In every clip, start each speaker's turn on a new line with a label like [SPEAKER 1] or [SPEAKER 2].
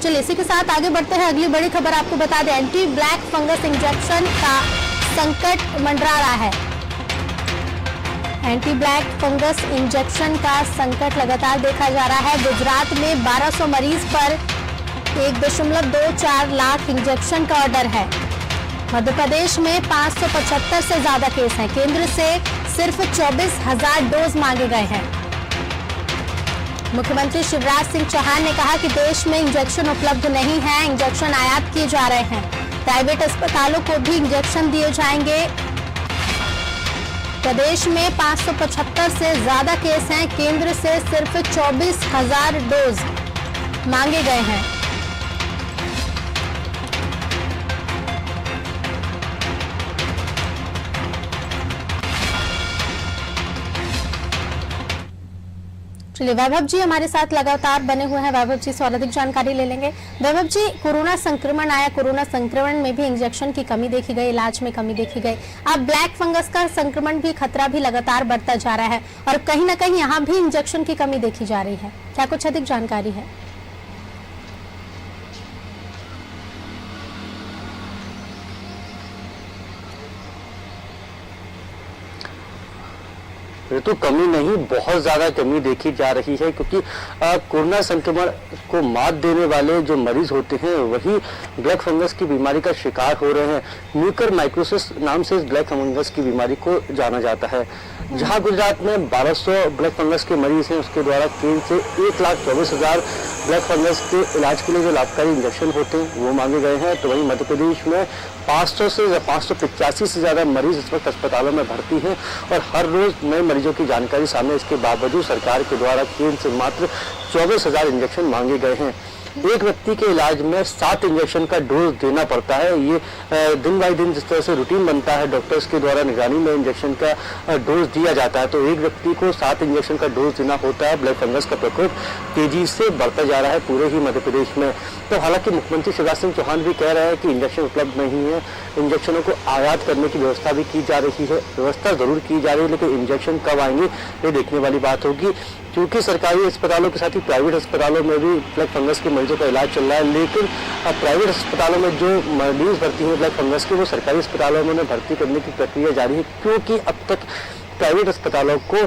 [SPEAKER 1] चलिए इसी के साथ आगे बढ़ते हैं। अगली बड़ी खबर आपको बता दें, एंटी ब्लैक फंगस इंजेक्शन का संकट मंडरा रहा है। एंटी ब्लैक फंगस इंजेक्शन का संकट लगातार देखा जा रहा है। गुजरात में 1200 मरीज पर 1.24 लाख इंजेक्शन का ऑर्डर है। मध्य प्रदेश में 575 से ज्यादा केस हैं। केंद्र से सिर्फ 24,000 डोज मांगे गए हैं। मुख्यमंत्री शिवराज सिंह चौहान ने कहा कि देश में इंजेक्शन उपलब्ध नहीं है, इंजेक्शन आयात किए जा रहे हैं। प्राइवेट अस्पतालों को भी इंजेक्शन दिए जाएंगे। प्रदेश में 575 से ज्यादा केस हैं। केंद्र से सिर्फ 24,000 डोज मांगे गए हैं। चलिए वैभव जी हमारे साथ लगातार बने हुए हैं। वैभव जी से और अधिक जानकारी ले लेंगे। वैभव जी, कोरोना संक्रमण आया, कोरोना संक्रमण में भी इंजेक्शन की कमी देखी गई, इलाज में कमी देखी गई। अब ब्लैक फंगस का संक्रमण भी, खतरा भी लगातार बढ़ता जा रहा है और कहीं ना कहीं यहाँ भी इंजेक्शन की कमी देखी जा रही है। क्या कुछ अधिक जानकारी है?
[SPEAKER 2] तो कमी नहीं, बहुत ज्यादा कमी देखी जा रही है, क्योंकि कोरोना संक्रमण को मात देने वाले जो मरीज होते हैं वही ब्लैक फंगस की बीमारी का शिकार हो रहे हैं। म्यूकरमाइकोसिस नाम से इस ब्लैक फंगस की बीमारी को जाना जाता है। जहां गुजरात में 1200 ब्लैक फंगस के मरीज हैं, उसके द्वारा केंद्र से 1,24,000 ब्लैक फंगस के इलाज के लिए जो लाभकारी इंजेक्शन होते हैं वो मांगे गए हैं। तो वहीं मध्य प्रदेश में 500 से 585 से ज्यादा मरीज इस वक्त अस्पतालों में भर्ती हैं और हर रोज नए मरीजों की जानकारी सामने। इसके बावजूद सरकार के द्वारा केंद्र से मात्र 24,000 इंजेक्शन मांगे गए हैं। एक व्यक्ति के इलाज में 7 इंजेक्शन का डोज देना पड़ता है। ये दिन बाई दिन जिस तरह से रूटीन बनता है, डॉक्टर्स के द्वारा निगरानी में इंजेक्शन का डोज दिया जाता है, तो एक व्यक्ति को 7 इंजेक्शन का डोज देना होता है। ब्लैक फंगस का प्रकोप तेजी से बढ़ता जा रहा है पूरे ही मध्य प्रदेश में। तो हालांकि मुख्यमंत्री शिवराज सिंह चौहान भी कह रहे हैं कि इंजेक्शन उपलब्ध नहीं है, इंजेक्शनों को आयात करने की व्यवस्था भी की जा रही है। व्यवस्था जरूर की जा रही है, लेकिन इंजेक्शन कब आएंगे ये देखने वाली बात होगी, क्योंकि सरकारी अस्पतालों के साथ ही प्राइवेट अस्पतालों में भी ब्लैक फंगस के मरीजों का इलाज चल रहा है। लेकिन प्राइवेट अस्पतालों में जो मरीज भर्ती हैं ब्लैक फंगस के, वो सरकारी अस्पतालों में भर्ती करने की प्रक्रिया जारी है, क्योंकि अब तक प्राइवेट अस्पतालों को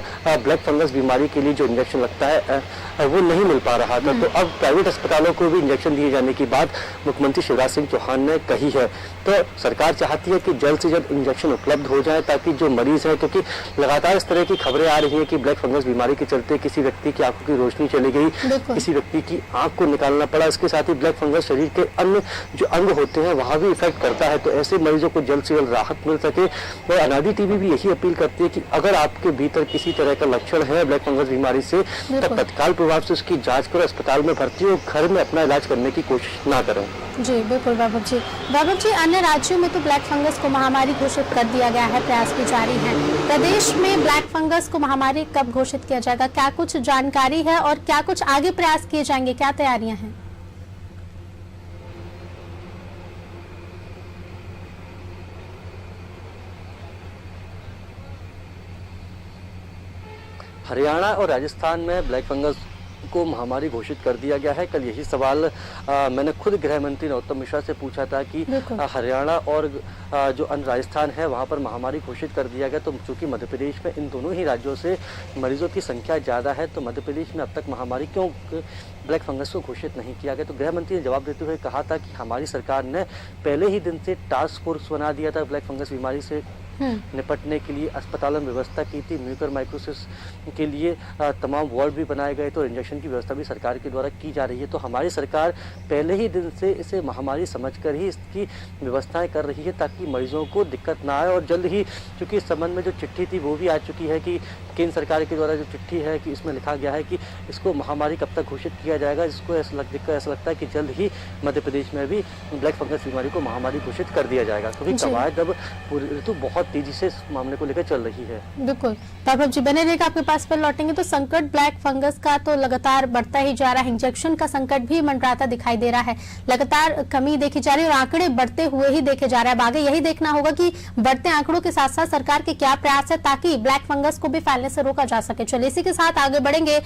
[SPEAKER 2] ब्लैक फंगस बीमारी के लिए जो इंजेक्शन लगता है वो नहीं मिल पा रहा था। तो अब प्राइवेट अस्पतालों को भी इंजेक्शन दिए जाने की बात मुख्यमंत्री शिवराज सिंह चौहान ने कही है। तो सरकार चाहती है कि जल्द से जल्द इंजेक्शन उपलब्ध हो जाए, ताकि जो मरीज हैं, क्योंकि लगातार इस तरह की खबरें आ रही है कि ब्लैक फंगस बीमारी के चलते किसी व्यक्ति की आंखों की रोशनी चली गई, किसी व्यक्ति की आंख को निकालना पड़ा। इसके साथ ही ब्लैक फंगस शरीर के अन्य जो अंग होते हैं वहां भी इफेक्ट करता है। तो ऐसे मरीजों को जल्द से जल्द राहत मिल सके। और अनादि टीवी भी यही अपील करती है कि अगर आपके भीतर किसी तरह का लक्षण है ब्लैक फंगस बीमारी से, तब तत्काल प्रभाव से उसकी जांच करो, अस्पताल में भर्ती हो, घर में अपना इलाज करने की कोशिश ना करें।
[SPEAKER 1] जी बिल्कुल वैभव जी। वैभव जी, अन्य राज्यों में तो ब्लैक फंगस को महामारी घोषित कर दिया गया है, प्रयास भी जारी है। प्रदेश में ब्लैक फंगस को महामारी कब घोषित किया जाएगा, क्या कुछ जानकारी है और क्या कुछ आगे प्रयास किए जाएंगे, क्या तैयारियां हैं?
[SPEAKER 2] हरियाणा और राजस्थान में ब्लैक फंगस को महामारी घोषित कर दिया गया है। कल यही सवाल मैंने खुद गृह मंत्री नरोत्तम मिश्रा से पूछा था कि हरियाणा और जो अन्य राजस्थान है वहां पर महामारी घोषित कर दिया गया, तो चूंकि मध्य प्रदेश में इन दोनों ही राज्यों से मरीजों की संख्या ज़्यादा है, तो मध्य प्रदेश में अब तक महामारी क्यों ब्लैक फंगस को घोषित नहीं किया गया। तो गृह मंत्री ने जवाब देते हुए कहा था कि हमारी सरकार ने पहले ही दिन से टास्क फोर्स बना दिया था ब्लैक फंगस बीमारी से निपटने के लिए, अस्पतालों में व्यवस्था की थी, म्यूकरमाइकोसिस के लिए तमाम वार्ड भी बनाए गए, तो इंजेक्शन की व्यवस्था भी सरकार के द्वारा की जा रही है। तो हमारी सरकार पहले ही दिन से इसे महामारी समझकर ही इसकी व्यवस्थाएं कर रही है, ताकि मरीजों को दिक्कत ना आए। और जल्द ही, क्योंकि इस संबंध में जो चिट्ठी थी वो भी आ चुकी है कि केंद्र सरकार के द्वारा जो चिट्ठी है कि इसमें लिखा गया है कि इसको महामारी कब तक घोषित किया जाएगा। इसको ऐसा लगता है कि जल्द ही मध्य प्रदेश में भी ब्लैक फंगस बीमारी को महामारी घोषित कर दिया जाएगा, क्योंकि कवायद अब पूरी ऋतु बहुत तेजी से इस मामले को लेकर चल रही है।
[SPEAKER 1] बिल्कुल वैभव जी, बने रहेगा, आपके पास पर लौटेंगे। तो संकट ब्लैक फंगस का तो लगातार बढ़ता ही जा रहा है, इंजेक्शन का संकट भी मंडराता दिखाई दे रहा है, लगातार कमी देखी जा रही है और आंकड़े बढ़ते हुए ही देखे जा रहे हैं। आगे यही देखना होगा कि बढ़ते आंकड़ों के साथ साथ सरकार के क्या प्रयास है ताकि ब्लैक फंगस को भी फैलने से रोका जा सके। चलिए इसी के साथ आगे बढ़ेंगे।